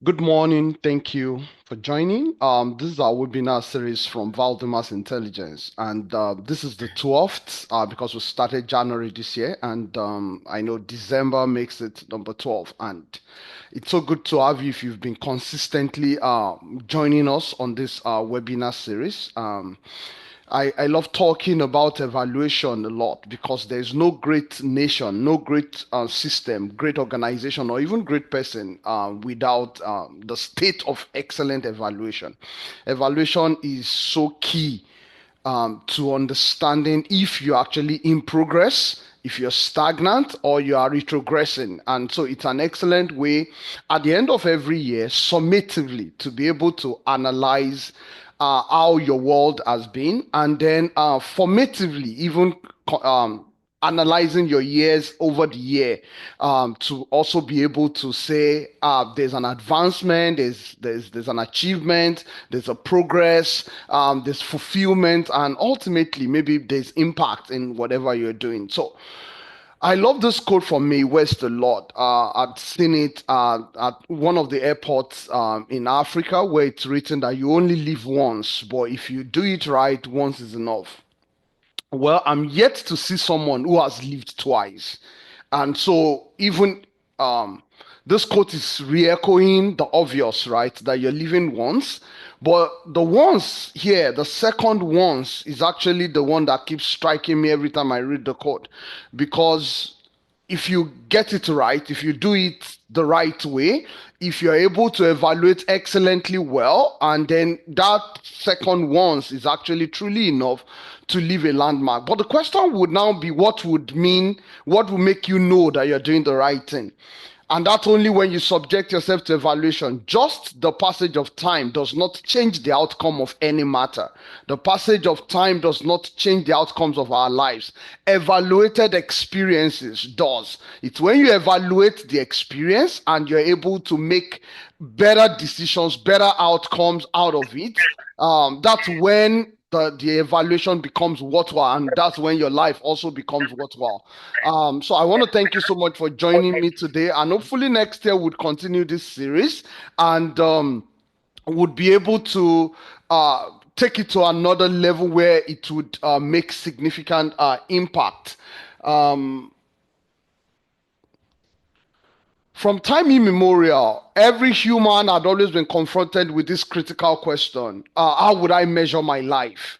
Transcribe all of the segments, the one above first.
Good morning. Thank you for joining. This is our webinar series from Valdymas Intelligence, and this is the 12th because we started January this year, and I know December makes it number 12. And it's so good to have you if you've been consistently joining us on this webinar series. I love talking about evaluation a lot because there's no great nation, no great system, great organization, or even great person without the state of excellent evaluation. Evaluation is so key to understanding if you're actually in progress, if you're stagnant, or you are retrogressing. And so it's an excellent way at the end of every year, summatively, to be able to analyze how your world has been, and then formatively, even analyzing your years over the year to also be able to say there's an advancement, there's an achievement, there's a progress, there's fulfillment, and ultimately maybe there's impact in whatever you're doing. So I love this quote from Mae West a lot. I'd seen it at one of the airports in Africa where it's written that you only live once, but if you do it right, once is enough. Well, I'm yet to see someone who has lived twice. And so even um this quote is re-echoing the obvious, right? That you're living once. But the once here, the second once, is actually the one that keeps striking me every time I read the quote. Because if you get it right, if you do it the right way, if you're able to evaluate excellently well, and then that second once is actually truly enough to leave a landmark. But the question would now be what would make you know that you're doing the right thing? And that's only when you subject yourself to evaluation. Just the passage of time does not change the outcome of any matter. The passage of time does not change the outcomes of our lives. Evaluated experiences does. It's when you evaluate the experience and you're able to make better decisions, better outcomes out of it. That's when the evaluation becomes worthwhile, and that's when your life also becomes worthwhile. So I want to thank you so much for joining me today, and hopefully next year we'll continue this series and would be able to take it to another level where it would make significant impact. Um, from time immemorial, every human had always been confronted with this critical question: how would I measure my life?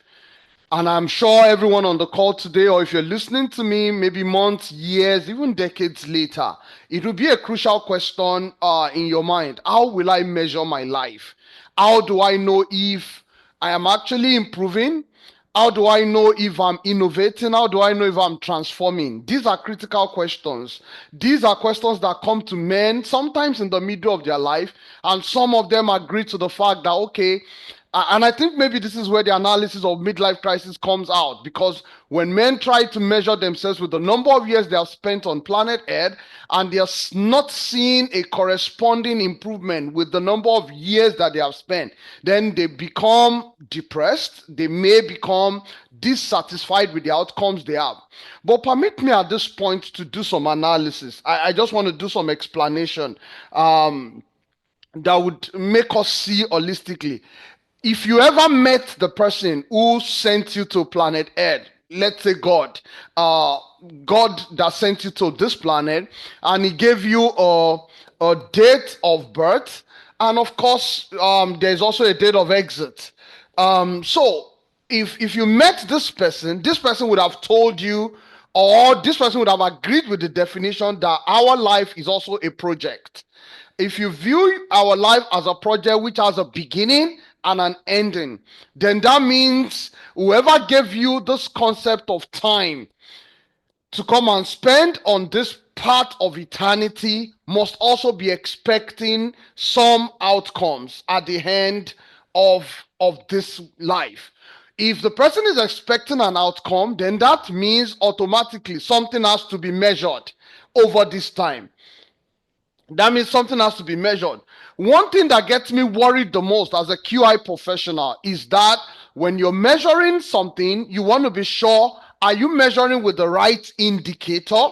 And I'm sure everyone on the call today, or if you're listening to me, maybe months, years, even decades later, it will be a crucial question in your mind. How will I measure my life? How do I know if I am actually improving? How do I know if I'm innovating? How do I know if I'm transforming? These are critical questions. These are questions that come to men sometimes in the middle of their life, and some of them agree to the fact that, okay, and I think maybe this is where the analysis of midlife crisis comes out, because when men try to measure themselves with the number of years they have spent on planet Earth and they are not seeing a corresponding improvement with the number of years that they have spent, then they become depressed. They may become dissatisfied with the outcomes they have. But permit me at this point to do some analysis. I just want to do some explanation that would make us see holistically. If you ever met the person who sent you to planet Earth, let's say God, God that sent you to this planet, and he gave you a date of birth, and of course, there's also a date of exit. So if you met this person would have told you, or this person would have agreed with the definition that our life is also a project. If you view our life as a project which has a beginning and an ending, then that means whoever gave you this concept of time to come and spend on this part of eternity must also be expecting some outcomes at the end of this life. If the person is expecting an outcome, then that means automatically something has to be measured over this time. That means something has to be measured. One thing that gets me worried the most as a QI professional is that when you're measuring something, you want to be sure, are you measuring with the right indicator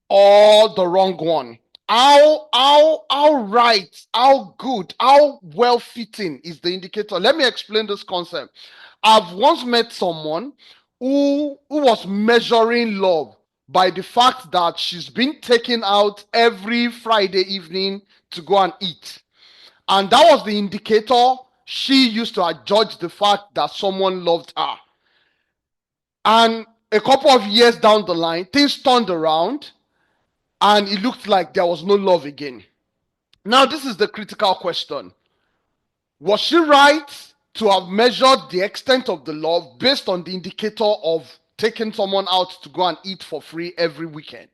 or the wrong one? How right, how good, how well fitting is the indicator? Let me explain this concept. I've once met someone who was measuring love by the fact that she's been taken out every Friday evening to go and eat. And that was the indicator she used to judge the fact that someone loved her. And a couple of years down the line, things turned around and it looked like there was no love again. Now, this is the critical question. Was she right to have measured the extent of the love based on the indicator of taking someone out to go and eat for free every weekend?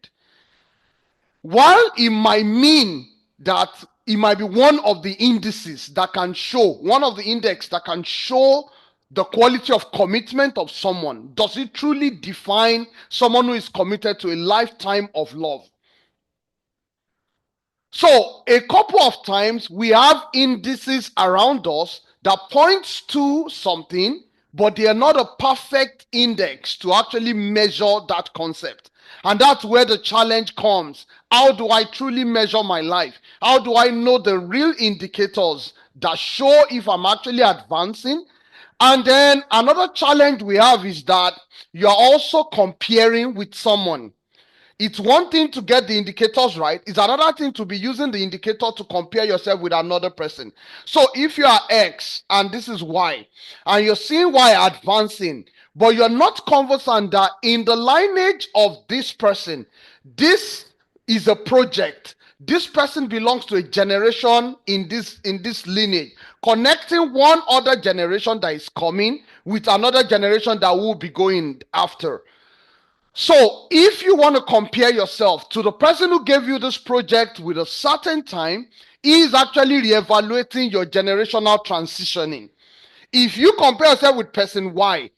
While it might mean that it might be one of the indices that can show, one of the index that can show the quality of commitment of someone, does it truly define someone who is committed to a lifetime of love? So a couple of times we have indices around us that points to something, but they are not a perfect index to actually measure that concept. And that's where the challenge comes. How do I truly measure my life? How do I know the real indicators that show if I'm actually advancing? And then another challenge we have is that you're also comparing with someone. It's one thing to get the indicators right. It's another thing to be using the indicator to compare yourself with another person. So if you are X and this is Y, and you're seeing Y advancing, but you're not conversant that in the lineage of this person, this is a project. This person belongs to a generation in this lineage, connecting one other generation that is coming with another generation that will be going after. So, if you want to compare yourself to the person who gave you this project with a certain time, he is actually reevaluating your generational transitioning. If you compare yourself with person Y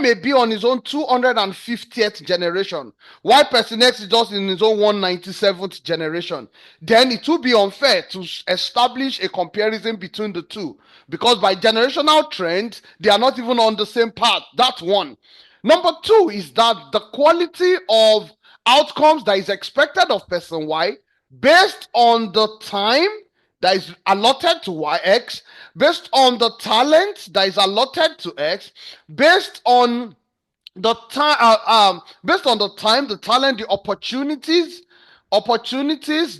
may be on his own 250th generation, while person X is just in his own 197th generation. Then it will be unfair to establish a comparison between the two, because by generational trends, they are not even on the same path. That's one. Number two is that the quality of outcomes that is expected of person Y based on the time that is allotted to X, based on the talent that is allotted to X, based on the time, the talent, the opportunities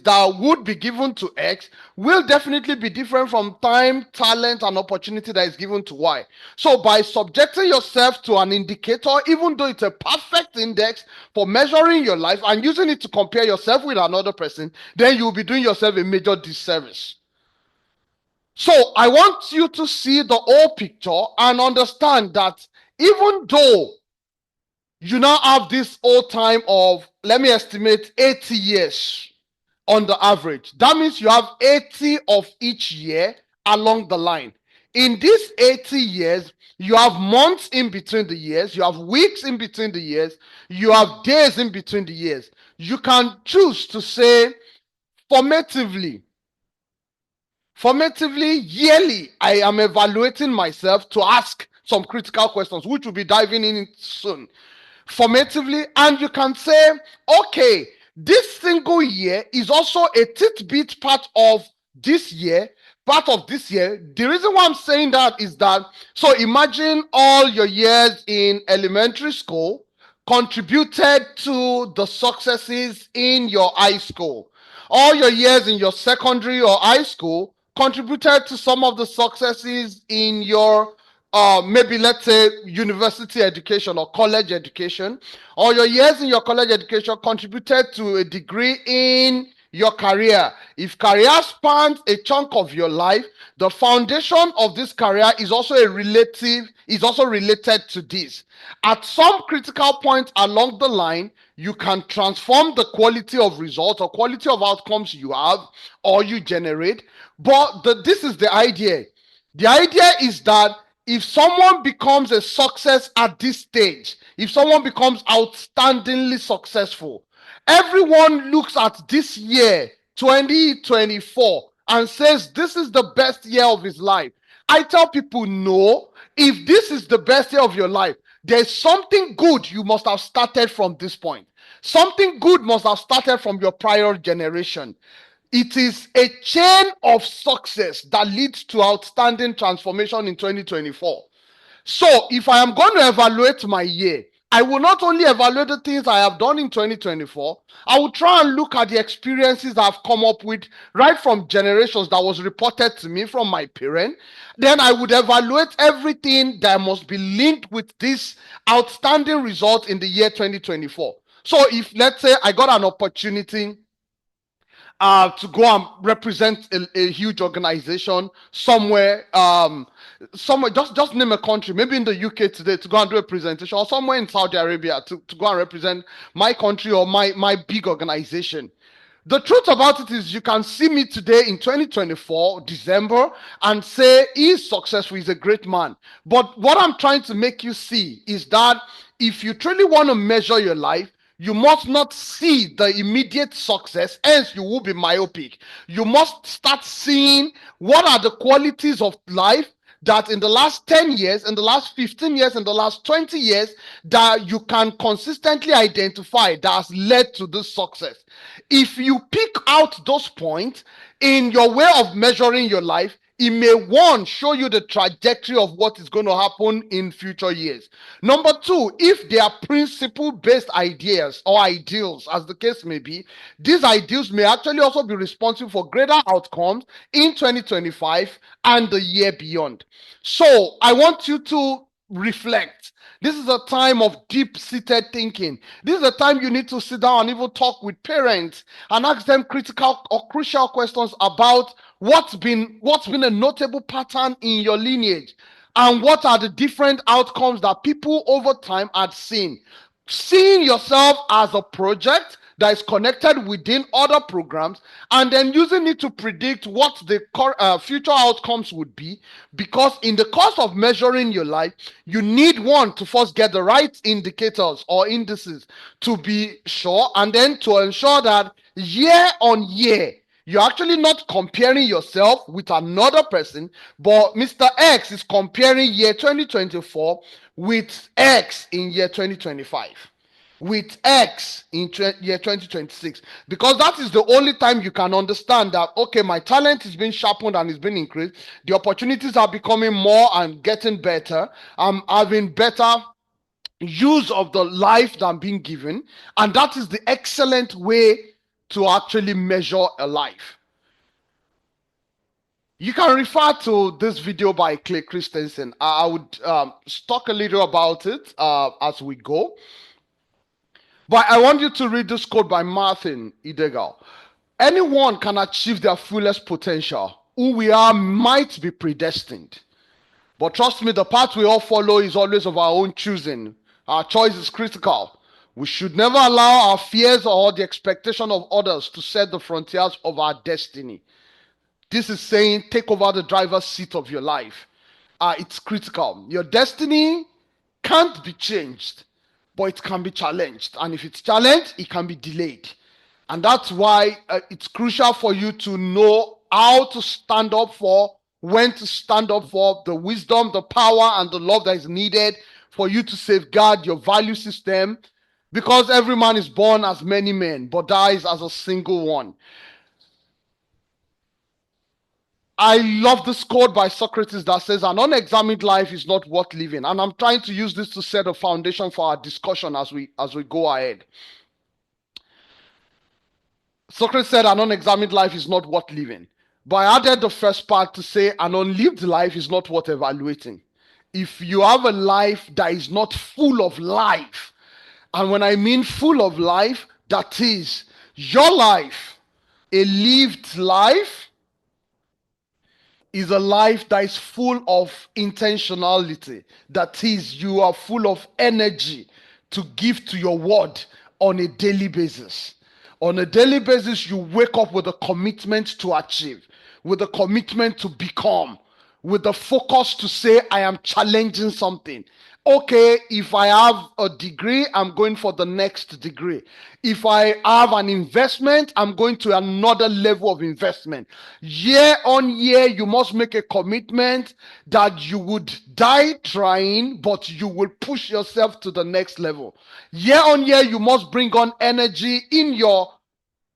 that would be given to X will definitely be different from time, talent, and opportunity that is given to Y. So by subjecting yourself to an indicator, even though it's a perfect index for measuring your life and using it to compare yourself with another person, then you'll be doing yourself a major disservice. So I want you to see the whole picture and understand that even though you now have this old time of, let me estimate, 80 years on the average. That means you have 80 of each year along the line. In these 80 years, you have months in between the years, you have weeks in between the years, you have days in between the years. You can choose to say formatively, yearly, I am evaluating myself to ask some critical questions, which we'll be diving in soon. Formatively, and you can say, okay, this single year is also a tidbit part of this year. The reason why I'm saying that is that, so imagine all your years in elementary school contributed to the successes in your high school. All your years in your secondary or high school contributed to some of the successes in your maybe let's say university education or college education, or your years in your college education contributed to a degree in your career. If career spans a chunk of your life, the foundation of this career is also related to this. At some critical point along the line, you can transform the quality of results or quality of outcomes you have or you generate. But this is the idea. The idea is that if someone becomes a success at this stage, if someone becomes outstandingly successful, everyone looks at this year, 2024, and says this is the best year of his life. I tell people, no, if this is the best year of your life, there's something good you must have started from this point. Something good must have started from your prior generation. It is a chain of success that leads to outstanding transformation in 2024. So, if I am going to evaluate my year, I will not only evaluate the things I have done in 2024, I will try and look at the experiences I've come up with right from generations that was reported to me from my parent. Then I would evaluate everything that must be linked with this outstanding result in the year 2024. So, if let's say I got an opportunity to go and represent a huge organization somewhere, somewhere, just name a country, maybe in the UK today, to go and do a presentation, or somewhere in Saudi Arabia to go and represent my country or my big organization. The truth about it is, you can see me today in 2024, December, and say he's successful, he's a great man. But what I'm trying to make you see is that if you truly want to measure your life, you must not see the immediate success, else you will be myopic. You must start seeing what are the qualities of life that in the last 10 years, in the last 15 years, in the last 20 years, that you can consistently identify that has led to this success. If you pick out those points in your way of measuring your life, it may, one, show you the trajectory of what is going to happen in future years. Number two, if they are principle-based ideas or ideals, as the case may be, these ideals may actually also be responsible for greater outcomes in 2025 and the year beyond. So I want you to reflect. This is a time of deep-seated thinking. This is a time you need to sit down and even talk with parents and ask them critical or crucial questions about what's been a notable pattern in your lineage, and what are the different outcomes that people over time had seen. Seeing yourself as a project that is connected within other programs, and then using it to predict what the future outcomes would be. Because in the course of measuring your life, you need, one, to first get the right indicators or indices to be sure, and then to ensure that year on year you're actually not comparing yourself with another person, but Mr. X is comparing year 2024 with X in year 2025, with X in year 2026, because that is the only time you can understand that, okay, my talent is being sharpened and is being increased, the opportunities are becoming more and getting better, I'm having better use of the life that I'm being given, and that is the excellent way to actually measure a life. You can refer to this video by Clay Christensen. I would talk a little about it as we go. But I want you to read this quote by Martin Idegal. Anyone can achieve their fullest potential. Who we are might be predestined. But trust me, the path we all follow is always of our own choosing. Our choice is critical. We should never allow our fears or the expectation of others to set the frontiers of our destiny. This is saying, take over the driver's seat of your life. It's critical. Your destiny can't be changed, but it can be challenged. And if it's challenged, it can be delayed. And that's why it's crucial for you to know how to stand up for, when to stand up for, the wisdom, the power, and the love that is needed for you to safeguard your value system. Because every man is born as many men, but dies as a single one. I love this quote by Socrates that says, an unexamined life is not worth living. And I'm trying to use this to set a foundation for our discussion as we go ahead. Socrates said an unexamined life is not worth living. But I added the first part to say an unlived life is not worth evaluating. If you have a life that is not full of life, and when I mean full of life, that is your life, a lived life, is a life that is full of intentionality. That is, you are full of energy to give to your word on a daily basis. On a daily basis, you wake up with a commitment to achieve, with a commitment to become, with the focus to say, I am challenging something. Okay, if I have a degree, I'm going for the next degree. If I have an investment, I'm going to another level of investment. Year on year, you must make a commitment that you would die trying, but you will push yourself to the next level. Year on year, you must bring on energy in your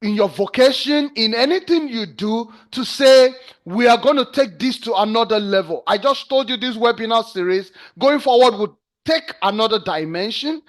vocation, in anything you do, to say, we are going to take this to another level. I just told you this webinar series going forward would take another dimension.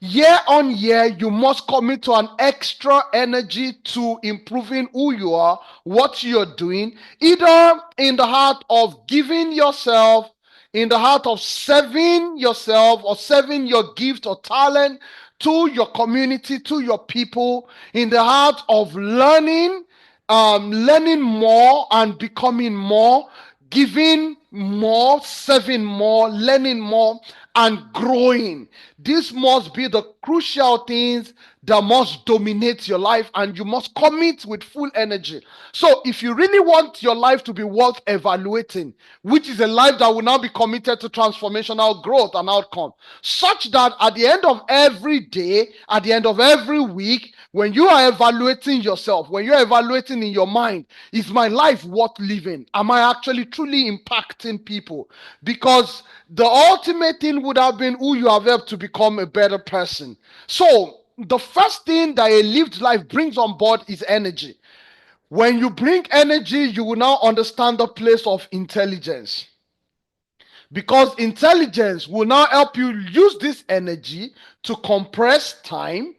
Year on year, you must commit to an extra energy to improving who you are, what you're doing, either in the heart of giving yourself, in the heart of serving yourself or serving your gift or talent to your community, to your people, in the heart of learning, learning more and becoming more, giving more, serving more, learning more, and growing. This must be the crucial things that must dominate your life, and you must commit with full energy. So if you really want your life to be worth evaluating, which is a life that will now be committed to transformational growth and outcome, such that at the end of every day, at the end of every week, when you are evaluating yourself, when you're evaluating in your mind, is my life worth living? Am I actually truly impacting people? Because the ultimate thing would have been who you have helped to become a better person. So the first thing that a lived life brings on board is energy. When you bring energy, you will now understand the place of intelligence. Because intelligence will now help you use this energy to compress time,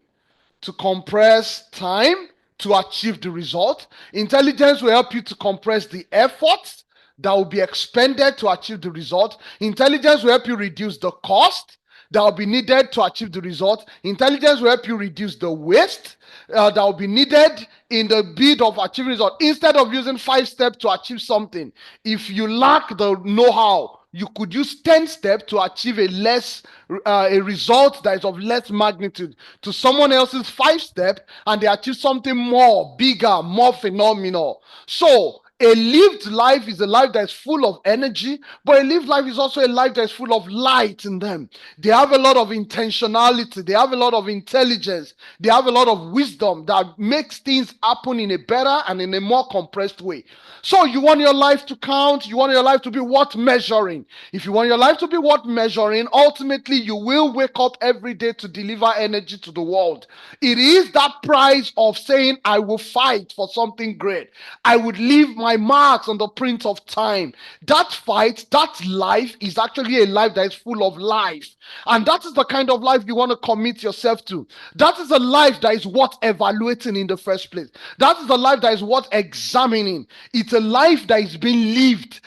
to compress time to achieve the result. Intelligence will help you to compress the efforts that will be expended to achieve the result. Intelligence will help you reduce the cost that will be needed to achieve the result. Intelligence will help you reduce the waste that will be needed in the bid of achieving result. Instead of using 5 steps to achieve something, if you lack the know-how, you could use 10 steps to achieve a result that is of less magnitude to someone else's 5 steps, and they achieve something more bigger, more phenomenal. So a lived life is a life that is full of energy, but a lived life is also a life that is full of light in them. They have a lot of intentionality, they have a lot of intelligence, they have a lot of wisdom that makes things happen in a better and in a more compressed way. So you want your life to count, you want your life to be worth measuring. If you want your life to be worth measuring, ultimately you will wake up every day to deliver energy to the world. It is that price of saying, I will fight for something great. I would leave my marks on the print of time. That fight, that life is actually a life that is full of life. And that is the kind of life you want to commit yourself to. That is a life that is worth evaluating in the first place. That is a life that is worth examining. It's a life that is being lived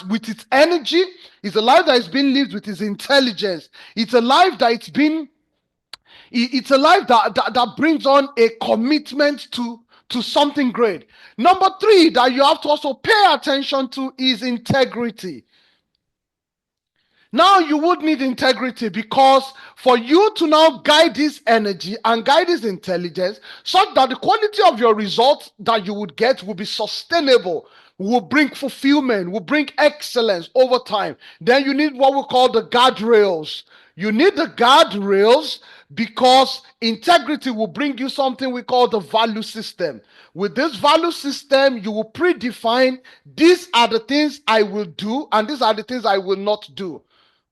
with its energy. It's a life that is being lived with its intelligence. It's a life that it's a life that brings on a commitment to something great. Number 3 that you have to also pay attention to is integrity. Now you would need integrity, because for you to now guide this energy and guide this intelligence such that the quality of your results that you would get will be sustainable, will bring fulfillment, will bring excellence over time, then you need what we call the guardrails. You need the guardrails because integrity will bring you something we call the value system. With this value system, you will predefine, these are the things I will do and these are the things I will not do.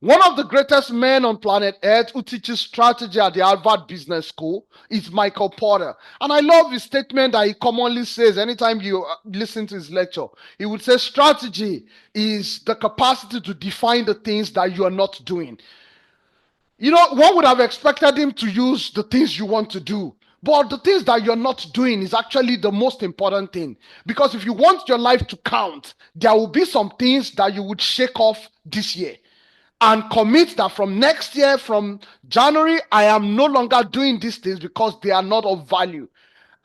One of the greatest men on planet Earth who teaches strategy at the Harvard Business School is Michael Porter. And I love his statement that he commonly says anytime you listen to his lecture. He would say strategy is the capacity to define the things that you are not doing. You know, one would have expected him to use the things you want to do. But the things that you're not doing is actually the most important thing. Because if you want your life to count, there will be some things that you would shake off this year and commit that from next year, from January, I am no longer doing these things because they are not of value.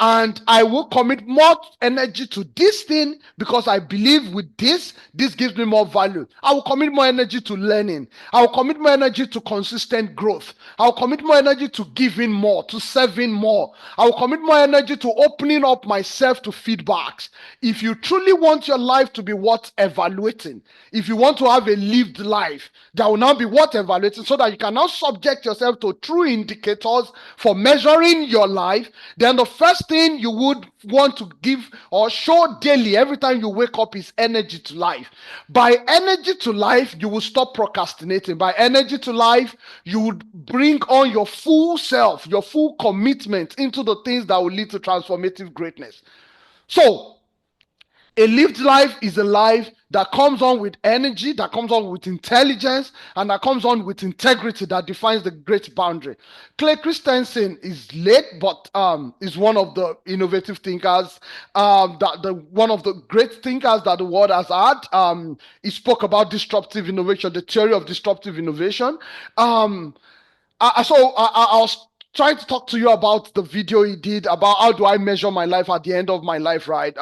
and I will commit more energy to this thing because I believe with this gives me more value. I will commit more energy to learning. I will commit more energy to consistent growth. I will commit more energy to giving more, to serving more. I will commit more energy to opening up myself to feedbacks. If you truly want your life to be worth evaluating, if you want to have a lived life that will now be worth evaluating, so that you can now subject yourself to true indicators for measuring your life, then the first thing you would want to give or show daily every time you wake up is energy to life. By energy to life, you will stop procrastinating. By energy to life, you would bring on your full self, your full commitment into the things that will lead to transformative greatness. So, a lived life is a life that comes on with energy, that comes on with intelligence, and that comes on with integrity that defines the great boundary. Clay Christensen is late, but is one of the innovative thinkers, one of the great thinkers that the world has had. He spoke about disruptive innovation, the theory of disruptive innovation. I was trying to talk to you about the video he did about how do I measure my life at the end of my life, right?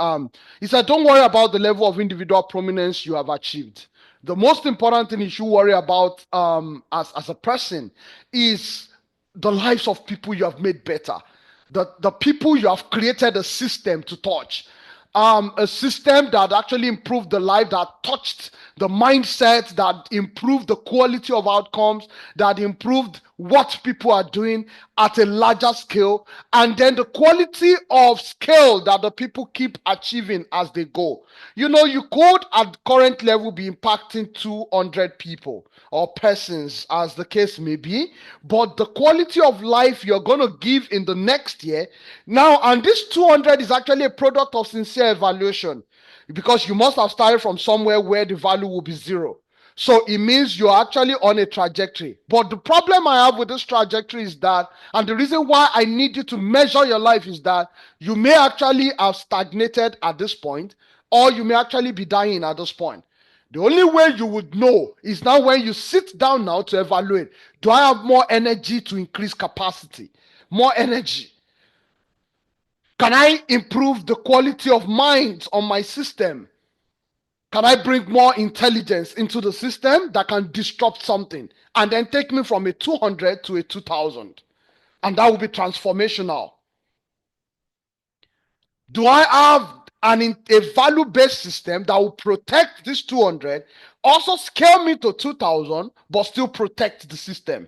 He said, don't worry about the level of individual prominence you have achieved. The most important thing you should worry about as a person is the lives of people you have made better, the people you have created a system to touch, a system that actually improved the life, that touched the mindset, that improved the quality of outcomes, that improved what people are doing at a larger scale, and then the quality of scale that the people keep achieving as they go. You know, you could at current level be impacting 200 people or persons, as the case may be, but the quality of life you're going to give in the next year now, and this 200 is actually a product of sincere evaluation, because you must have started from somewhere where the value will be zero. So it means you're actually on a trajectory. But the problem I have with this trajectory is that, and the reason why I need you to measure your life is that you may actually have stagnated at this point, or you may actually be dying at this point. The only way you would know is now when you sit down now to evaluate. Do I have more energy to increase capacity? More energy. Can I improve the quality of minds on my system? Can I bring more intelligence into the system that can disrupt something and then take me from a 200 to a 2000? And that will be transformational. Do I have a value-based system that will protect this 200, also scale me to 2000, but still protect the system?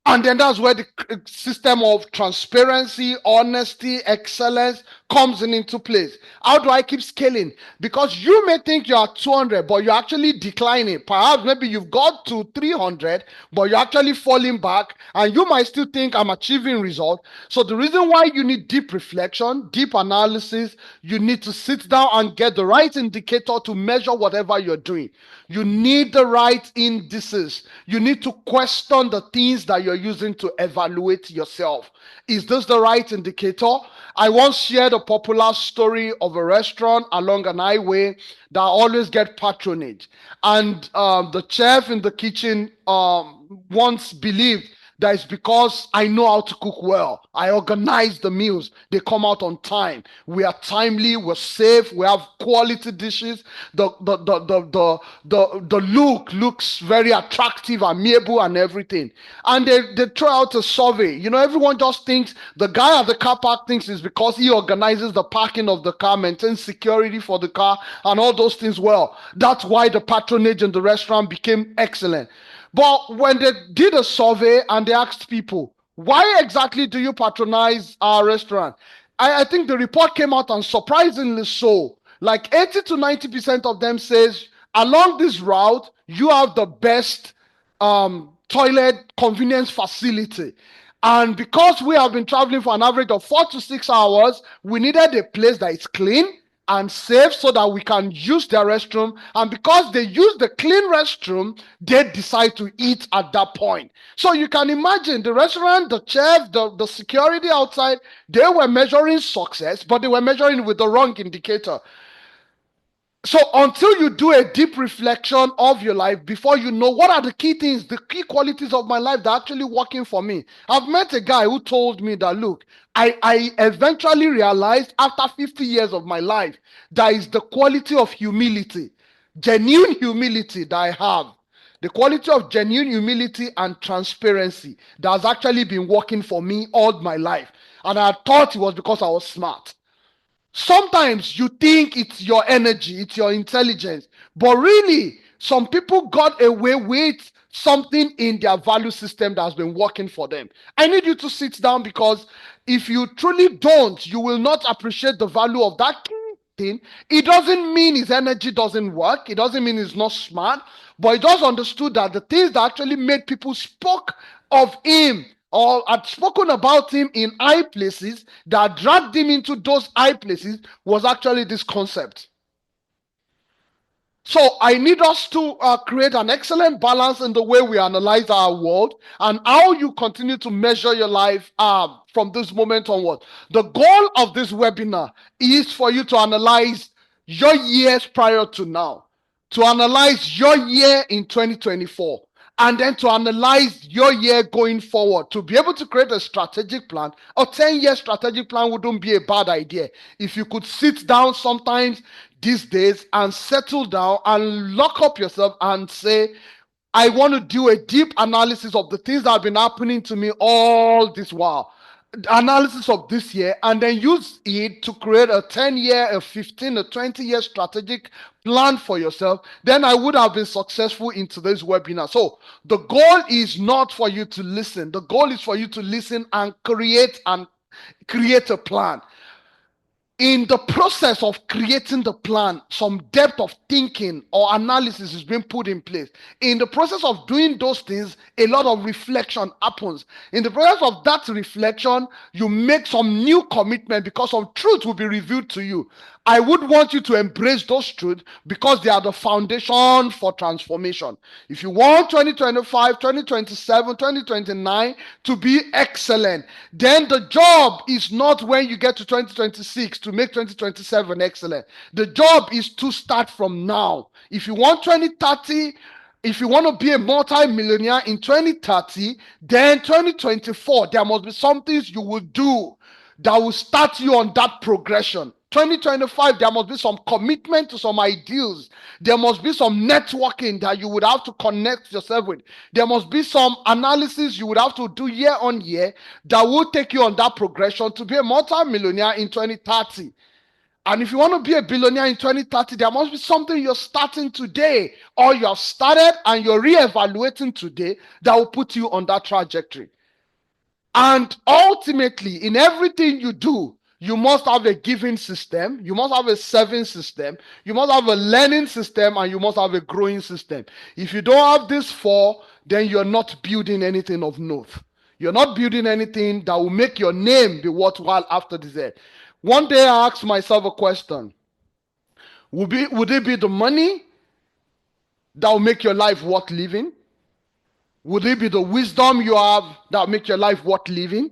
And then that's where the system of transparency, honesty, excellence comes into place. How do I keep scaling? Because you may think you're at 200, but you're actually declining. Perhaps maybe you've got to 300, but you're actually falling back, and you might still think I'm achieving results. So the reason why you need deep reflection, deep analysis, you need to sit down and get the right indicator to measure whatever you're doing. You need the right indices. You need to question the things that you're using to evaluate yourself. Is this the right indicator? I once shared a popular story of a restaurant along an highway that always get patronage. And the chef in the kitchen once believed that it's because I know how to cook well. I organize the meals. They come out on time. We are timely. We're safe. We have quality dishes. The look looks very attractive, amiable, and everything. And they throw out a survey. You know, everyone just thinks the guy at the car park thinks it's because he organizes the parking of the car, maintains security for the car, and all those things well. That's why the patronage in the restaurant became excellent. But when they did a survey and they asked people, why exactly do you patronize our restaurant? I think the report came out, and surprisingly so, like 80 to 90% of them says, along this route, you have the best toilet convenience facility. And because we have been traveling for an average of 4 to 6 hours, we needed a place that is clean and safe so that we can use their restroom. And because they use the clean restroom, they decide to eat at that point. So you can imagine the restaurant, the chef, the security outside, they were measuring success, but they were measuring with the wrong indicator. So until you do a deep reflection of your life before you know what are the key things, the key qualities of my life that are actually working for me. I've met a guy who told me that, look, I eventually realized after 50 years of my life that is the quality of humility, genuine humility that I have. The quality of genuine humility and transparency that has actually been working for me all my life. And I thought it was because I was smart. Sometimes you think it's your energy, it's your intelligence, but really, some people got away with something in their value system that has been working for them. I need you to sit down because if you truly don't, you will not appreciate the value of that key thing. It doesn't mean his energy doesn't work, it doesn't mean he's not smart, but he just understood that the things that actually made people spoke of him or had spoken about him in high places that dragged him into those high places was actually this concept. So I need us to create an excellent balance in the way we analyze our world and how you continue to measure your life from this moment onward. The goal of this webinar is for you to analyze your years prior to now, to analyze your year in 2024, and then to analyze your year going forward, to be able to create a strategic plan. A 10-year strategic plan wouldn't be a bad idea if you could sit down sometimes these days and settle down and lock up yourself and say, I want to do a deep analysis of the things that have been happening to me all this while. Analysis of this year, and then use it to create a 10-year, a 15, a 20-year strategic plan for yourself. Then I would have been successful in today's webinar. So the goal is not for you to listen. The goal is for you to listen and create a plan. In the process of creating the plan, some depth of thinking or analysis is being put in place. In the process of doing those things, a lot of reflection happens. In the process of that reflection, you make some new commitment because some truth will be revealed to you. I would want you to embrace those truths because they are the foundation for transformation. If you want 2025, 2027, 2029 to be excellent, then the job is not when you get to 2026 to make 2027 excellent. The job is to start from now. If you want 2030, if you want to be a multi-millionaire in 2030, then 2024, there must be some things you will do that will start you on that progression. 2025, there must be some commitment to some ideals. There must be some networking that you would have to connect yourself with. There must be some analysis you would have to do year on year that will take you on that progression to be a multi-millionaire in 2030. And if you want to be a billionaire in 2030, there must be something you're starting today, or you have started and you're re-evaluating today that will put you on that trajectory. And ultimately, in everything you do, you must have a giving system, you must have a serving system, you must have a learning system, and you must have a growing system. If you don't have these four, then you're not building anything of note. You're not building anything that will make your name be worthwhile after this end. One day I asked myself a question. Would it be the money that will make your life worth living? Would it be the wisdom you have that will make your life worth living?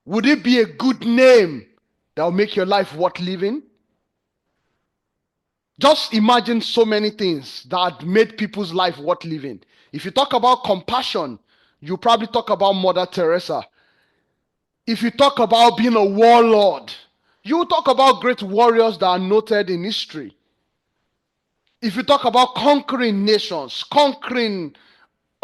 Would it be a good name that will make your life worth living? Just imagine so many things that made people's life worth living. If you talk about compassion, you probably talk about Mother Teresa. If you talk about being a warlord, you talk about great warriors that are noted in history. If you talk about conquering nations, conquering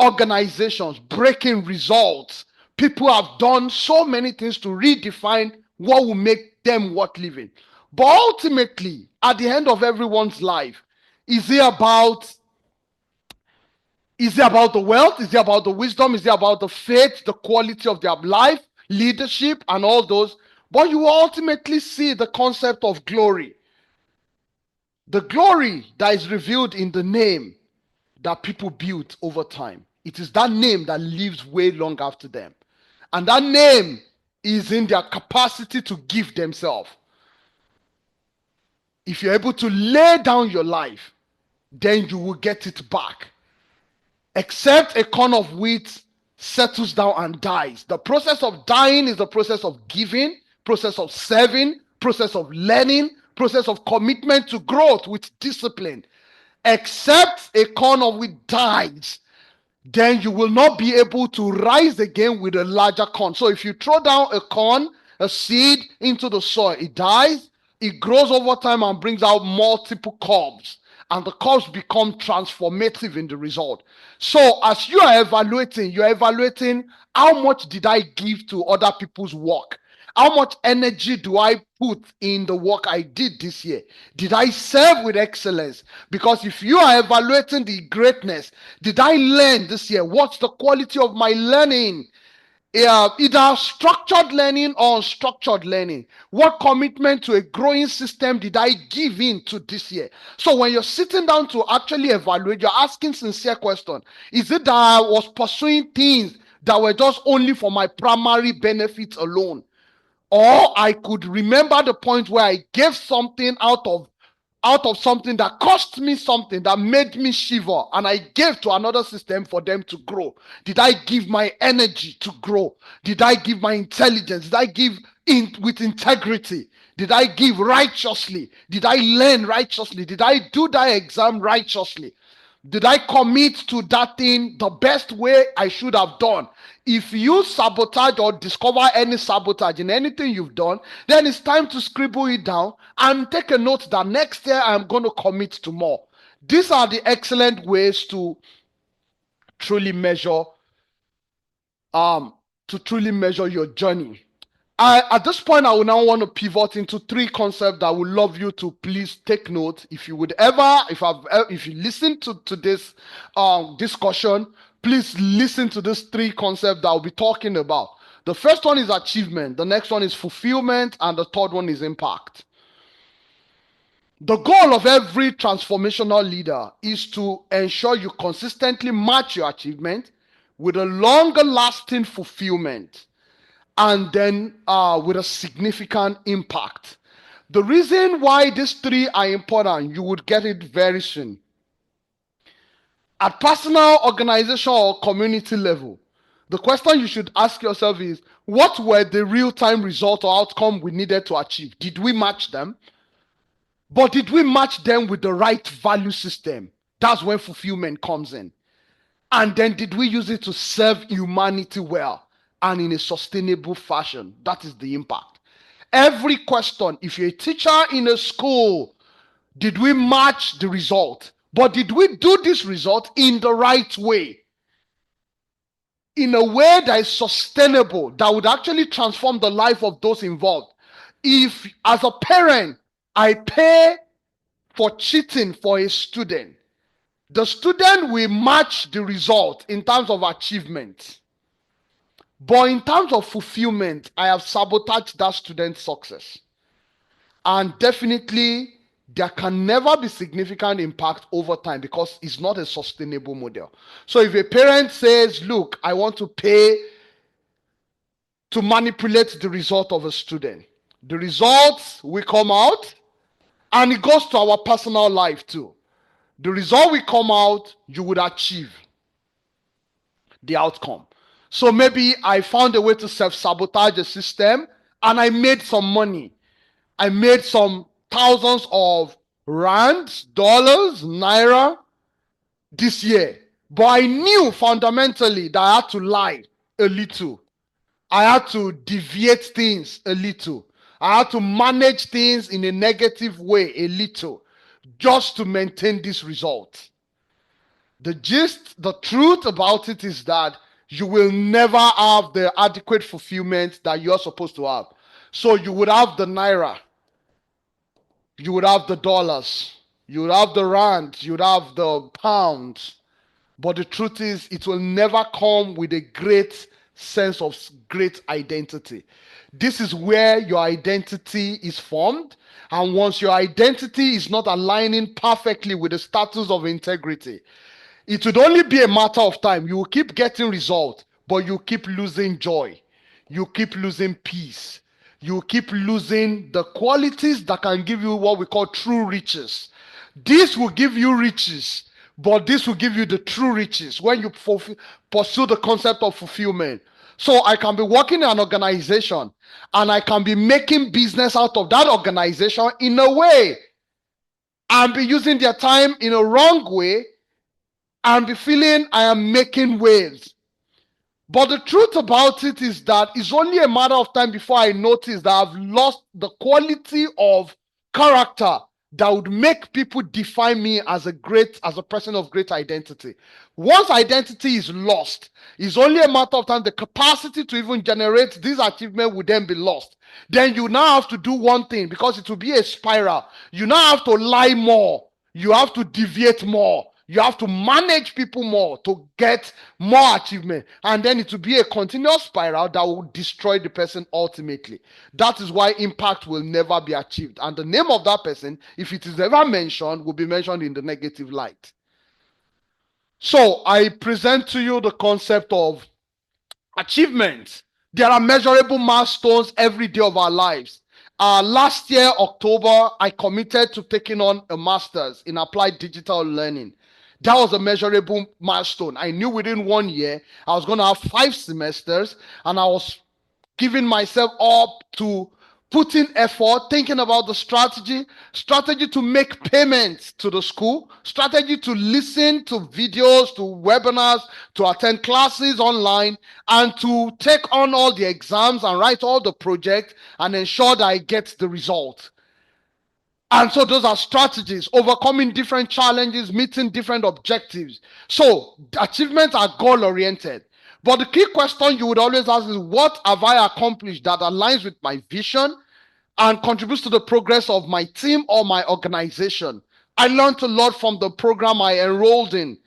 organizations, breaking results, people have done so many things to redefine what will make them worth living. But ultimately, at the end of everyone's life, is it about the wealth? Is it about the wisdom? Is it about the faith, the quality of their life, leadership, and all those? But you ultimately see the concept of glory. The glory that is revealed in the name that people built over time. It is that name that lives way long after them. And that name is in their capacity to give themselves. If you're able to lay down your life, then you will get it back. Except a corn of wheat settles down and dies. The process of dying is the process of giving, process of serving, process of learning, process of commitment to growth with discipline. Except a corn of wheat dies, then you will not be able to rise again with a larger corn. So if you throw down a corn, a seed into the soil, it dies, it grows over time and brings out multiple cobs. And the cobs become transformative in the result. So as you're evaluating how much did I give to other people's work? How much energy do I put in the work I did this year? Did I serve with excellence? Because if you are evaluating the greatness, did I learn this year? What's the quality of my learning? Either structured learning or unstructured learning. What commitment to a growing system did I give in to this year? So when you're sitting down to actually evaluate, you're asking sincere question. Is it that I was pursuing things that were just only for my primary benefit alone? Or I could remember the point where I gave something out of something that cost me something, that made me shiver, and I gave to another system for them to grow. Did I give my energy to grow? Did I give my intelligence? Did I give with integrity? Did I give righteously? Did I learn righteously? Did I do that exam righteously? Did I commit to that thing the best way I should have done? If you sabotage or discover any sabotage in anything you've done, then it's time to scribble it down and take a note that next year I'm going to commit to more. These are the excellent ways to truly measure your journey. At this point, I will now want to pivot into three concepts that I would love you to please take note. If you listen to this discussion, please listen to these three concepts that I'll be talking about. The first one is achievement, the next one is fulfillment, and the third one is impact. The goal of every transformational leader is to ensure you consistently match your achievement with a longer lasting fulfillment, and then with a significant impact. The reason why these three are important, you would get it very soon. At personal, organizational, or community level, the question you should ask yourself is, what were the real-time result or outcome we needed to achieve? Did we match them? But did we match them with the right value system? That's when fulfillment comes in. And then did we use it to serve humanity well and in a sustainable fashion? That is the impact. Every question, if you're a teacher in a school, did we match the result? But did we do this result in the right way? In a way that is sustainable, that would actually transform the life of those involved. If, as a parent, I pay for cheating for a student, the student will match the result in terms of achievement. But in terms of fulfillment, I have sabotaged that student's success. And definitely, there can never be significant impact over time because it's not a sustainable model. So if a parent says, look, I want to pay to manipulate the result of a student, the results will come out, and it goes to our personal life too. The result will come out, you would achieve the outcome. So maybe I found a way to self-sabotage the system and I made some money. I made some thousands of rands, dollars, naira this year. But I knew fundamentally that I had to lie a little. I had to deviate things a little. I had to manage things in a negative way a little just to maintain this result. The gist, the truth about it is that you will never have the adequate fulfillment that you're supposed to have. So you would have the naira, you would have the dollars, you would have the rand, you would have the pounds. But the truth is, it will never come with a great sense of great identity. This is where your identity is formed. And once your identity is not aligning perfectly with the status of integrity, it would only be a matter of time. You will keep getting results, but you keep losing joy. You keep losing peace. You keep losing the qualities that can give you what we call true riches. This will give you riches, but this will give you the true riches when you pursue the concept of fulfillment. So I can be working in an organization and I can be making business out of that organization in a way and be using their time in a wrong way and be feeling I am making waves. But the truth about it is that it's only a matter of time before I notice that I've lost the quality of character that would make people define me as a person of great identity. Once identity is lost, it's only a matter of time the capacity to even generate this achievement would then be lost. Then you now have to do one thing because it will be a spiral. You now have to lie more. You have to deviate more. You have to manage people more to get more achievement. And then it will be a continuous spiral that will destroy the person ultimately. That is why impact will never be achieved. And the name of that person, if it is ever mentioned, will be mentioned in the negative light. So I present to you the concept of achievements. There are measurable milestones every day of our lives. Last year, October, I committed to taking on a master's in applied digital learning. That was a measurable milestone. I knew within 1 year I was going to have 5 semesters, and I was giving myself up to putting effort, thinking about the strategy to make payments to the school, strategy to listen to videos, to webinars, to attend classes online, and to take on all the exams and write all the projects and ensure that I get the result. And so those are strategies, overcoming different challenges, meeting different objectives. So achievements are goal oriented. But the key question you would always ask is, what have I accomplished that aligns with my vision and contributes to the progress of my team or my organization? I learned a lot from the program I enrolled in.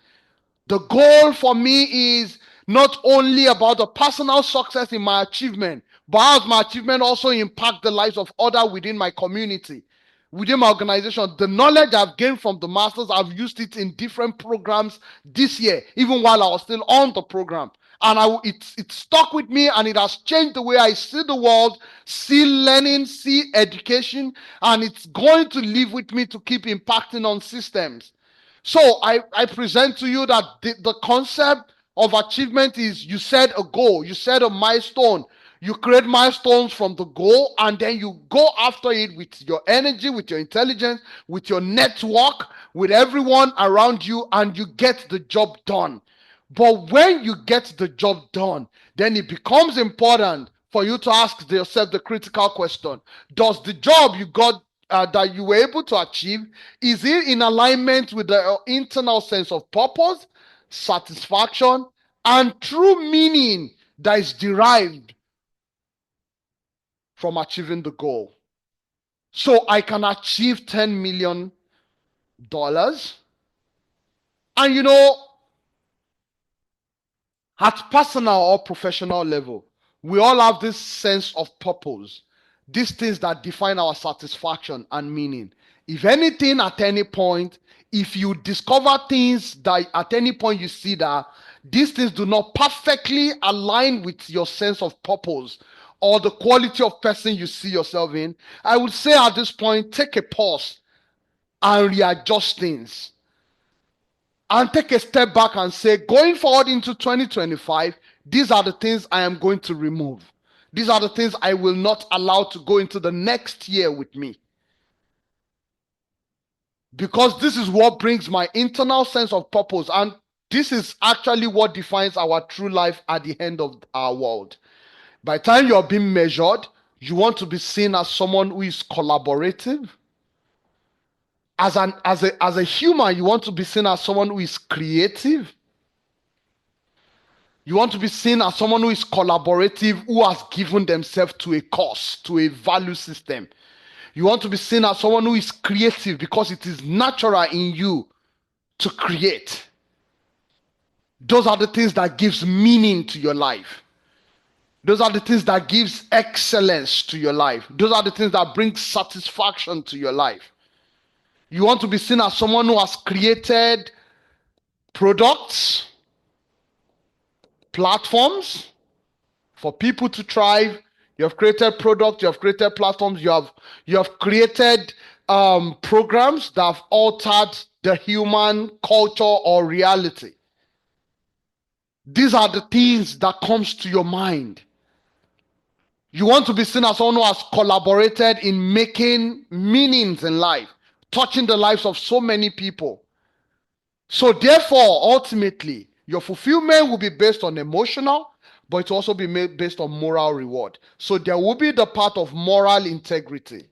The goal for me is not only about the personal success in my achievement, but how does my achievement also impact the lives of others within my community, within my organization. The knowledge I've gained from the masters, I've used it in different programs this year, even while I was still on the program. And it stuck with me, and it has changed the way I see the world, see learning, see education, and it's going to live with me to keep impacting on systems. So I present to you that the concept of achievement is, you set a goal, you set a milestone, you create milestones from the goal, and then you go after it with your energy, with your intelligence, with your network, with everyone around you, and you get the job done. But when you get the job done, then it becomes important for you to ask yourself the critical question: does the job you got, that you were able to achieve, is it in alignment with the internal sense of purpose, satisfaction, and true meaning that is derived from achieving the goal? So I can achieve $10 million, and at personal or professional level, we all have this sense of purpose, these things that define our satisfaction and meaning. If anything, at any point, if you discover things that at any point you see that these things do not perfectly align with your sense of purpose or the quality of person you see yourself in, I would say at this point, take a pause and readjust things. And take a step back and say, going forward into 2025, these are the things I am going to remove. These are the things I will not allow to go into the next year with me. Because this is what brings my internal sense of purpose. And this is actually what defines our true life at the end of our world. By the time you're being measured, you want to be seen as someone who is collaborative. As a human, you want to be seen as someone who is creative. You want to be seen as someone who is collaborative, who has given themselves to a cause, to a value system. You want to be seen as someone who is creative because it is natural in you to create. Those are the things that gives meaning to your life. Those are the things that gives excellence to your life. Those are the things that bring satisfaction to your life. You want to be seen as someone who has created products, platforms for people to thrive. You have created products, you have created platforms, you have created programs that have altered the human culture or reality. These are the things that comes to your mind. You want to be seen as someone who has collaborated in making meanings in life, touching the lives of so many people. So therefore, ultimately, your fulfillment will be based on emotional, but it will also be made based on moral reward. So there will be the part of moral integrity,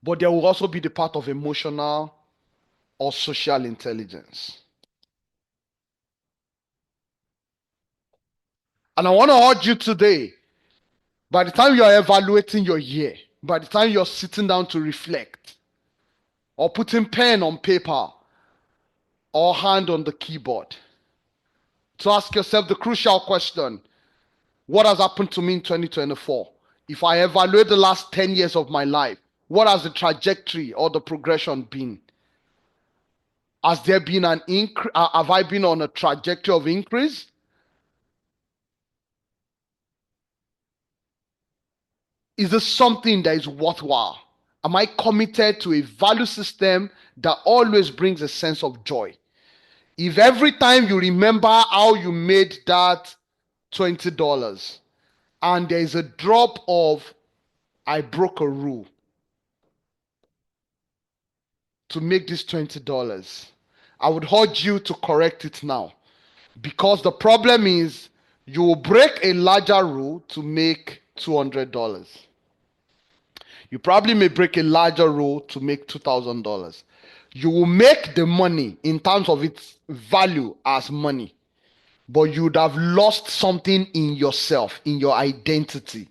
but there will also be the part of emotional or social intelligence. And I want to urge you today, by the time you are evaluating your year, by the time you're sitting down to reflect, or putting pen on paper, or hand on the keyboard, to ask yourself the crucial question: what has happened to me in 2024? If I evaluate the last 10 years of my life, what has the trajectory or the progression been? Has there been an increase? Have I been on a trajectory of increase? Is this something that is worthwhile? Am I committed to a value system that always brings a sense of joy? If every time you remember how you made that $20 and there is a drop of I broke a rule to make this $20, I would urge you to correct it now, because the problem is you will break a larger rule to make $200. You probably may break a larger rule to make $2,000. You will make the money in terms of its value as money, but you would have lost something in yourself, in your identity,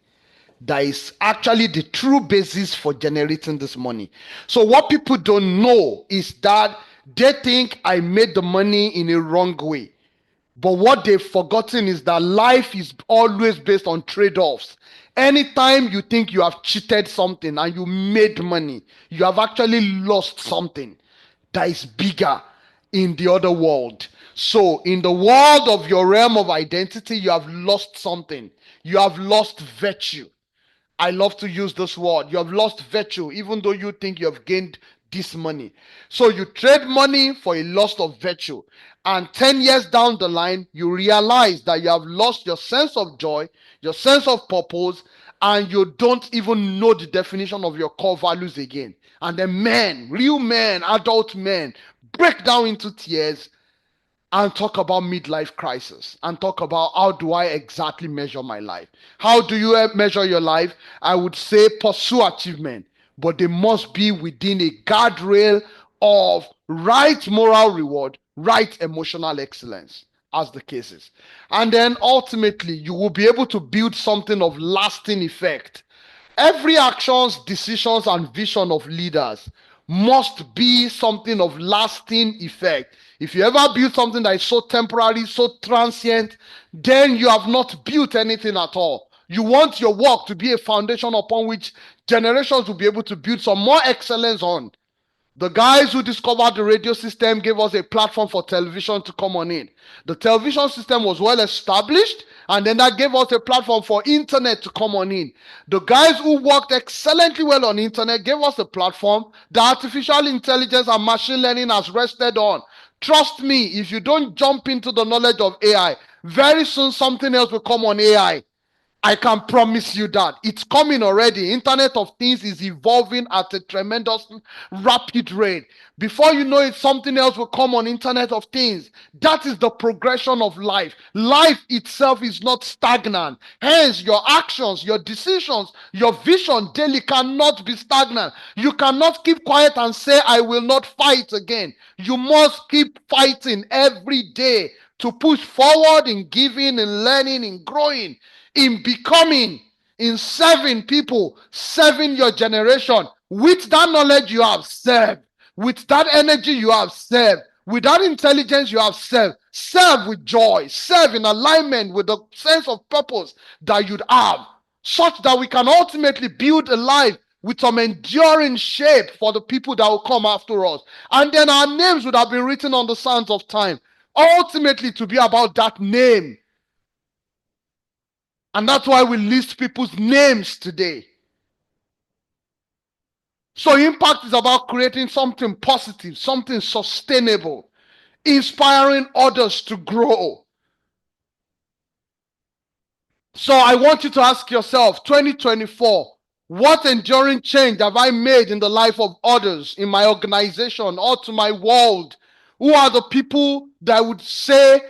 that is actually the true basis for generating this money. So what people don't know is that they think I made the money in a wrong way. But what they've forgotten is that life is always based on trade-offs. Anytime you think you have cheated something and you made money, you have actually lost something that is bigger in the other world. So in the world of your realm of identity, you have lost something. You have lost virtue. I love to use this word. You have lost virtue, even though you think you have gained this money. So you trade money for a loss of virtue. And 10 years down the line, you realize that you have lost your sense of joy, your sense of purpose, and you don't even know the definition of your core values again. And then men, real men, adult men, break down into tears and talk about midlife crisis and talk about how do I exactly measure my life. How do you measure your life? I would say pursue achievement, but they must be within a guardrail of right moral reward, right emotional excellence, as the case is. And then ultimately you will be able to build something of lasting effect. Every actions, decisions, and vision of leaders must be something of lasting effect. If you ever build something that is so temporary, so transient, then you have not built anything at all. You want your work to be a foundation upon which generations will be able to build some more excellence on. The guys who discovered the radio system gave us a platform for television to come on in. The television system was well established, and then that gave us a platform for internet to come on in. The guys who worked excellently well on internet gave us a platform that artificial intelligence and machine learning has rested on. Trust me, if you don't jump into the knowledge of AI, very soon something else will come on AI. I can promise you that it's coming already. Internet of Things is evolving at a tremendous rapid rate. Before you know it, something else will come on Internet of Things. That is the progression of life. Life itself is not stagnant. Hence, your actions, your decisions, your vision daily cannot be stagnant. You cannot keep quiet and say, I will not fight again. You must keep fighting every day to push forward in giving, in learning, in growing, in becoming, in serving people, serving your generation. With that knowledge you have served, with that energy you have served, with that intelligence you have served. Serve with joy, serve in alignment with the sense of purpose that you'd have, such that we can ultimately build a life with some enduring shape for the people that will come after us. And then our names would have been written on the sands of time, ultimately to be about that name. And that's why we list people's names today. So impact is about creating something positive, something sustainable. inspiring others to grow. So I want you to ask yourself, 2024, what enduring change have I made in the life of others, in my organization, or to my world? Who are the people that would say,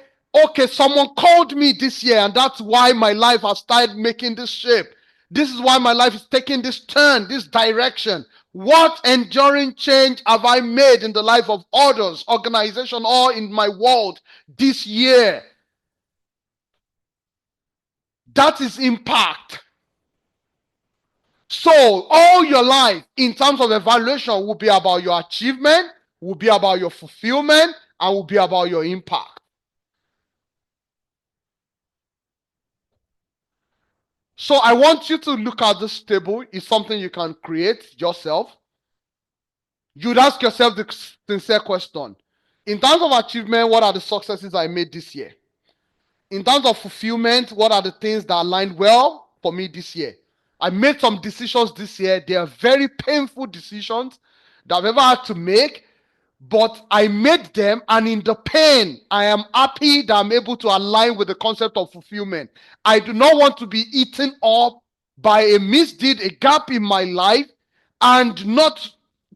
okay, someone called me this year, and that's why my life has started making this shape. This is why my life is taking this turn, this direction. What enduring change have I made in the life of others, organization, or in my world this year? That is impact. So all your life in terms of evaluation will be about your achievement, will be about your fulfillment, and will be about your impact. So I want you to look at this table. It's something you can create yourself. You'd ask yourself the sincere question. In terms of achievement, what are the successes I made this year? In terms of fulfillment, what are the things that aligned well for me this year? I made some decisions this year. They are very painful decisions that I've ever had to make, but I made them, and in the pain, I am happy that I'm able to align with the concept of fulfillment. I do not want to be eaten up by a misdeed, a gap in my life, and not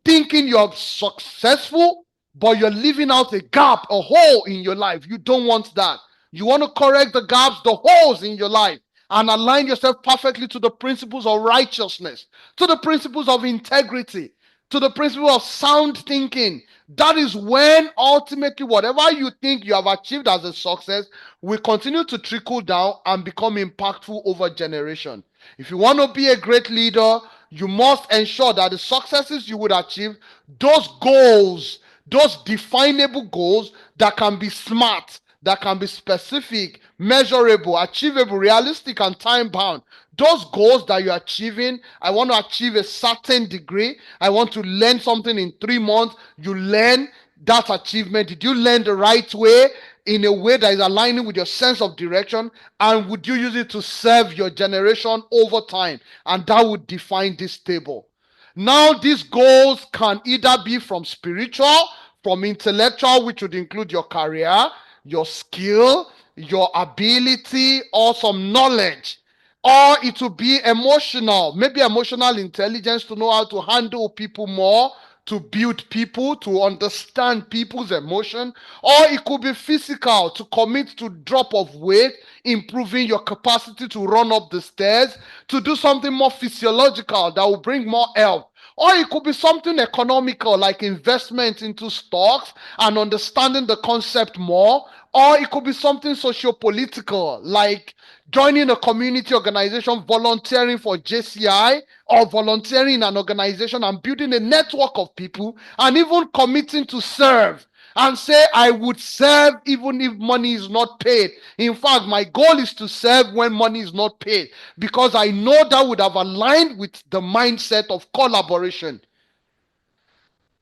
thinking you're successful, but you're leaving out a gap, a hole in your life. You don't want that. You want to correct the gaps, the holes in your life, and align yourself perfectly to the principles of righteousness, to the principles of integrity, to the principle of sound thinking. That is when ultimately whatever you think you have achieved as a success will continue to trickle down and become impactful over generation. If you want to be a great leader, you must ensure that the successes you would achieve, those goals, those definable goals that can be smart, that can be specific, measurable, achievable, realistic, and time bound. Those goals that you're achieving, I want to achieve a certain degree. I want to learn something in 3 months. You learn that achievement. Did you learn the right way, in a way that is aligning with your sense of direction? And would you use it to serve your generation over time? And that would define this table. Now, these goals can either be from spiritual, from intellectual, which would include your career, your skill, your ability, or some knowledge. Or it will be emotional, maybe emotional intelligence, to know how to handle people more, to build people, to understand people's emotion. Or it could be physical, to commit to drop of weight, improving your capacity to run up the stairs, to do something more physiological that will bring more health. Or it could be something economical, like investment into stocks and understanding the concept more. Or it could be something socio-political, like joining a community organization, volunteering for JCI, or volunteering in an organization and building a network of people, and even committing to serve and say, I would serve even if money is not paid. In fact, my goal is to serve when money is not paid, because I know that would have aligned with the mindset of collaboration.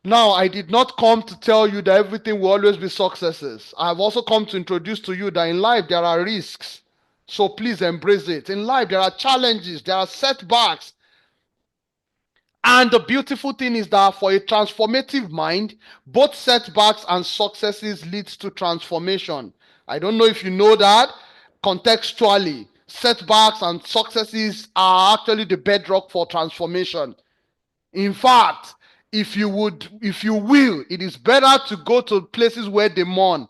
Now, I did not come to tell you that everything will always be successes. I have also come to introduce to you that in life there are risks. So please embrace it. In life there are challenges, there are setbacks. And the beautiful thing is that for a transformative mind, both setbacks and successes leads to transformation. I don't know if you know that. Contextually, setbacks and successes are actually the bedrock for transformation. In fact, if you will, it is better to go to places where they mourn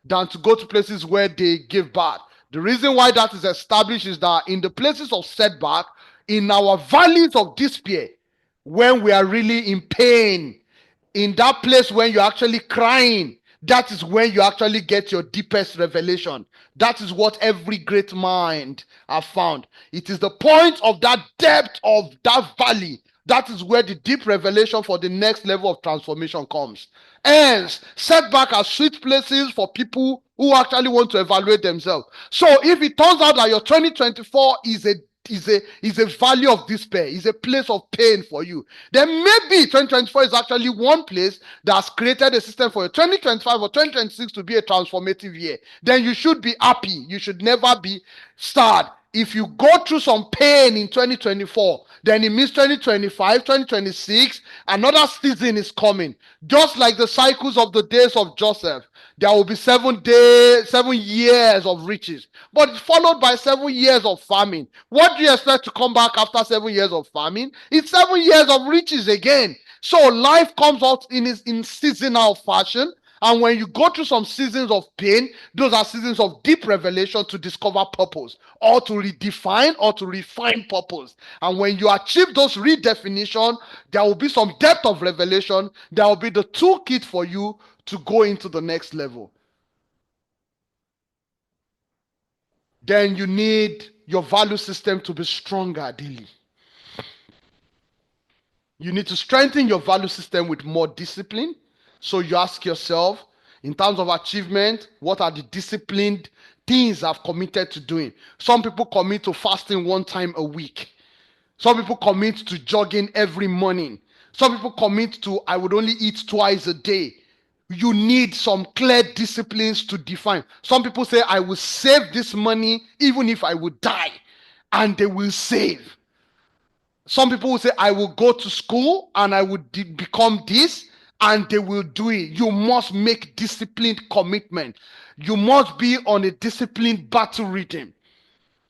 than to go to places where they give birth. The reason why that is established is that in the places of setback, in our valleys of despair, when we are really in pain, in that place when you're actually crying, that is when you actually get your deepest revelation. That is what every great mind have found. It is the point of that depth of that valley. That is where the deep revelation for the next level of transformation comes. Hence, setback are sweet places for people who actually want to evaluate themselves. So if it turns out that your 2024 is a valley of despair, is a place of pain for you, then maybe 2024 is actually one place that's created a system for you. 2025 or 2026 to be a transformative year. Then you should be happy. You should never be sad. if you go through some pain in 2024, then it means 2025, 2026, another season is coming. Just like the cycles of the days of Joseph, there will be 7 days, 7 years of riches, but followed by 7 years of famine. What do you expect to come back after 7 years of famine? It's 7 years of riches again. So life comes out in seasonal fashion. And when you go through some seasons of pain, those are seasons of deep revelation to discover purpose, or to redefine or to refine purpose. And when you achieve those redefinition, there will be some depth of revelation. There will be the toolkit for you to go into the next level. Then you need your value system to be stronger daily. You need to strengthen your value system with more discipline. So you ask yourself, in terms of achievement, what are the disciplined things I've committed to doing? Some people commit to fasting 1 time a week. Some people commit to jogging every morning. Some people commit to, I would only eat twice a day. You need some clear disciplines to define. Some people say, I will save this money even if I would die. And they will save. Some people will say, I will go to school and I will become this, and they will do it. You must make disciplined commitment. You must be on a disciplined battle rhythm.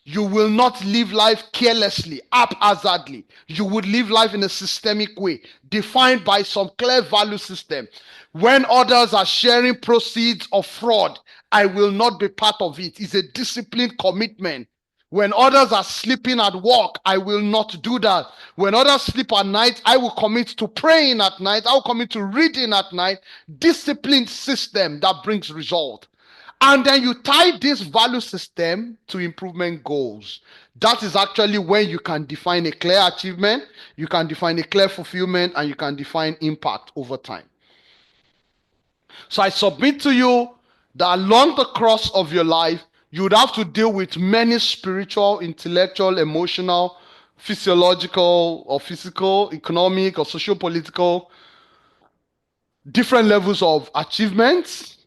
You will not live life carelessly, haphazardly. You would live life in a systemic way, defined by some clear value system. When others are sharing proceeds of fraud, I will not be part of it. It's a disciplined commitment. When others are sleeping at work, I will not do that. When others sleep at night, I will commit to praying at night. I will commit to reading at night. Disciplined system that brings result. And then you tie this value system to improvement goals. That is actually when you can define a clear achievement, you can define a clear fulfillment, and you can define impact over time. So I submit to you that along the course of your life, you would have to deal with many spiritual, intellectual, emotional, physiological, or physical, economic, or socio-political, different levels of achievements,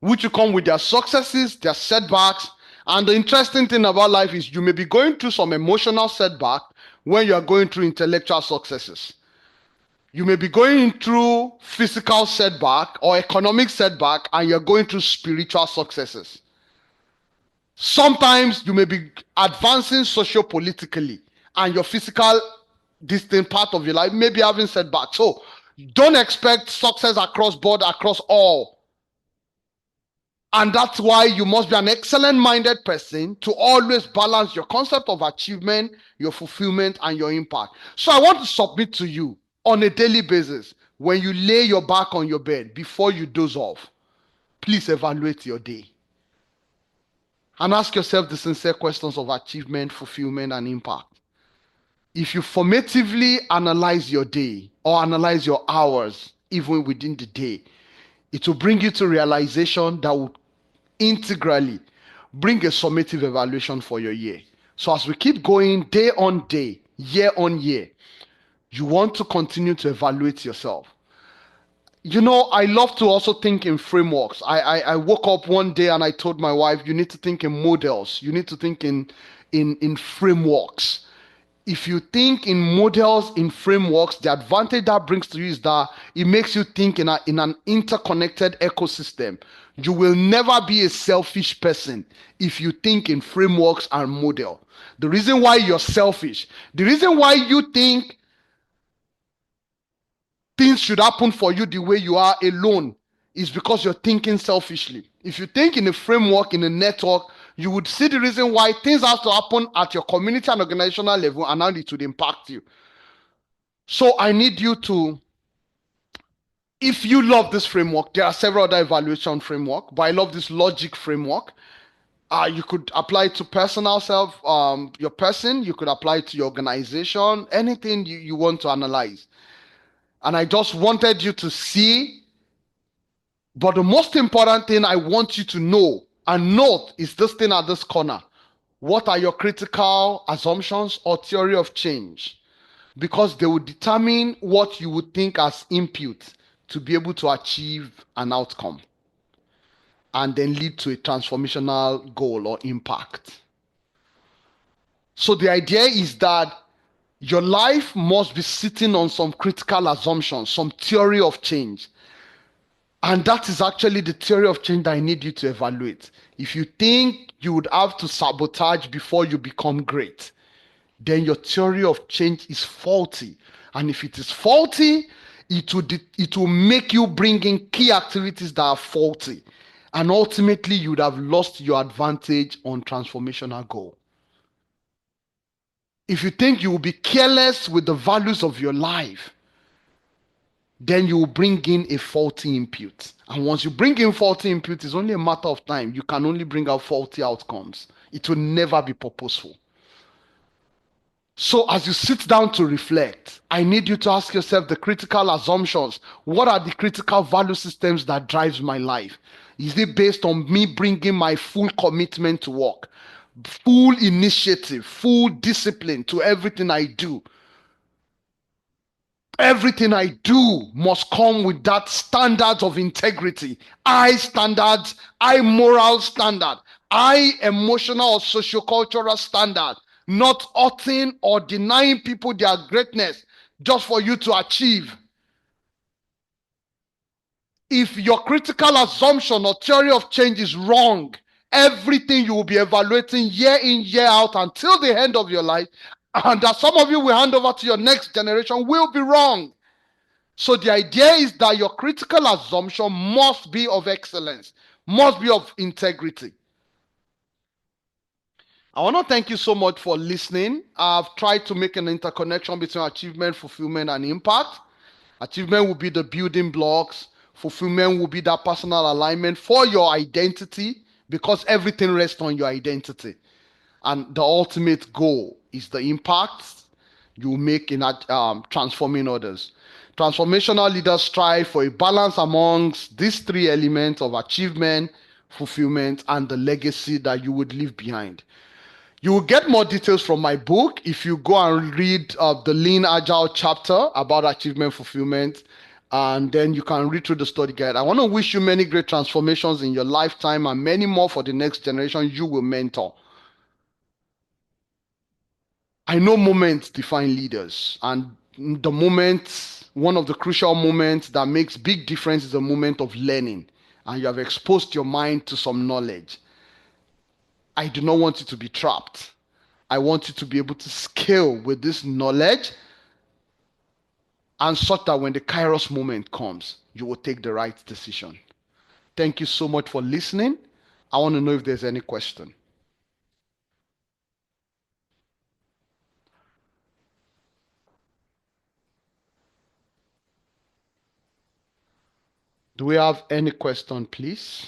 which will come with their successes, their setbacks. And the interesting thing about life is you may be going through some emotional setback when you are going through intellectual successes. You may be going through physical setback or economic setback, and you're going through spiritual successes. Sometimes you may be advancing socio-politically, and your physical distant part of your life may be having setback. So don't expect success across board, across all. And that's why you must be an excellent-minded person to always balance your concept of achievement, your fulfillment, and your impact. So I want to submit to you on a daily basis, when you lay your back on your bed, before you doze off, please evaluate your day. And ask yourself the sincere questions of achievement, fulfillment, and impact. If you formatively analyze your day or analyze your hours, even within the day, it will bring you to realization that will integrally bring a summative evaluation for your year. So as we keep going day on day, year on year, you want to continue to evaluate yourself. You know, I love to also think in frameworks. I woke up one day and I told my wife, you need to think in models. You need to think in frameworks. If you think in models, in frameworks, the advantage that brings to you is that it makes you think in an interconnected ecosystem. You will never be a selfish person if you think in frameworks and model. The reason why you're selfish, the reason why you think things should happen for you the way you are alone, is because you're thinking selfishly. If you think in a framework, in a network, you would see the reason why things have to happen at your community and organizational level, and how it would impact you. So I need you to, if you love this framework, there are several other evaluation framework, but I love this logic framework. You could apply it to personal self, your person. You could apply it to your organization, anything you want to analyze. And I just wanted you to see. But the most important thing I want you to know and note is this thing at this corner. What are your critical assumptions or theory of change? Because they will determine what you would think as input to be able to achieve an outcome and then lead to a transformational goal or impact. So the idea is that your life must be sitting on some critical assumptions, some theory of change. And that is actually the theory of change that I need you to evaluate. If you think you would have to sabotage before you become great, then your theory of change is faulty. And if it is faulty, it will make you bring in key activities that are faulty. And ultimately, you would have lost your advantage on transformational goal. If you think you will be careless with the values of your life, then you will bring in a faulty input. And once you bring in faulty input, it's only a matter of time. You can only bring out faulty outcomes. It will never be purposeful. So as you sit down to reflect, I need you to ask yourself the critical assumptions. What are the critical value systems that drives my life? Is it based on me bringing my full commitment to work, full initiative, full discipline to everything I do? Everything I do must come with that standards of integrity, high standards, high moral standard, high emotional or sociocultural standard, not hurting or denying people their greatness just for you to achieve. If your critical assumption or theory of change is wrong, everything you will be evaluating year in, year out until the end of your life, and that some of you will hand over to your next generation, will be wrong. So the idea is that your critical assumption must be of excellence, must be of integrity. I want to thank you so much for listening. I've tried to make an interconnection between achievement, fulfillment, and impact. Achievement will be the building blocks. Fulfillment will be that personal alignment for your identity, because everything rests on your identity. And the ultimate goal is the impact you make in transforming others. Transformational leaders strive for a balance amongst these three elements of achievement, fulfillment, and the legacy that you would leave behind. You will get more details from my book if you go and read the Lean Agile chapter about achievement fulfillment, and then you can read through the study guide. I want to wish you many great transformations in your lifetime and many more for the next generation you will mentor. I know moments define leaders, and the moment, one of the crucial moments that makes big difference is the moment of learning, and you have exposed your mind to some knowledge. I do not want you to be trapped. I want you to be able to scale with this knowledge, and such that when the Kairos moment comes, you will take the right decision. Thank you so much for listening. I want to know if there's any question. Do we have any question, please?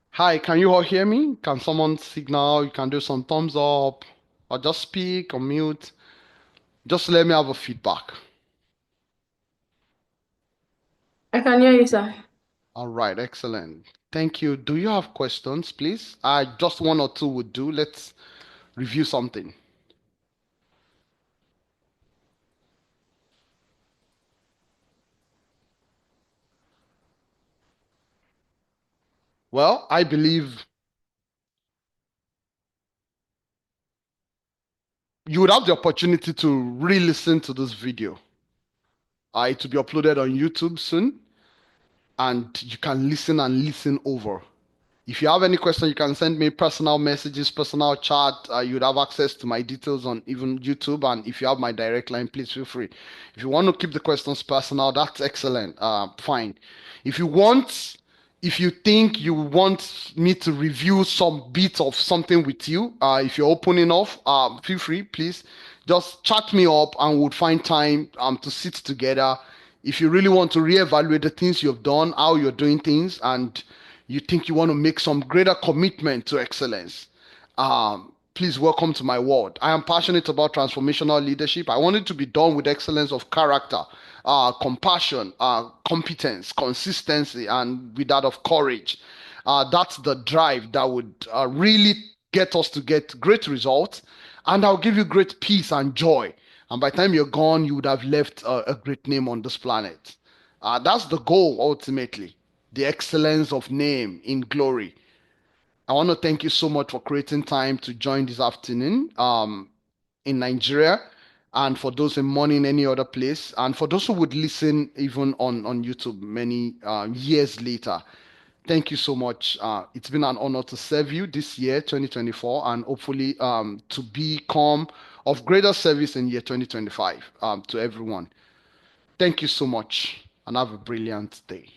Hi, can you all hear me? Can someone signal? You can do some thumbs up or just speak or mute. Just let me have a feedback. I can hear you, sir. All right, excellent. Thank you. Do you have questions, please? I just one or two would do. Let's review something. Well, I believe you would have the opportunity to re-listen to this video. It will be uploaded on YouTube soon, and you can listen and listen over. If you have any question, you can send me personal messages, personal chat. You'd have access to my details on even YouTube. And if you have my direct line, please feel free. If you want to keep the questions personal, that's excellent. Fine. If you want, if you think you want me to review some bit of something with you, if you're open enough, feel free, please. Just chat me up and we'll find time to sit together. If you really want to reevaluate the things you've done, how you're doing things, and you think you want to make some greater commitment to excellence, please welcome to my world. I am passionate about transformational leadership. I want it to be done with excellence of character, compassion, competence, consistency, and with that of courage. That's the drive that would really get us to get great results, and I'll give you great peace and joy. And by the time you're gone, you would have left a great name on this planet. That's the goal ultimately, the excellence of name in glory. I want to thank you so much for creating time to join this afternoon in Nigeria, and for those in morning any other place, and for those who would listen even on YouTube many years later. Thank you so much. It's been an honor to serve you this year, 2024, and hopefully to become of greater service in year 2025 to everyone. Thank you so much, and have a brilliant day.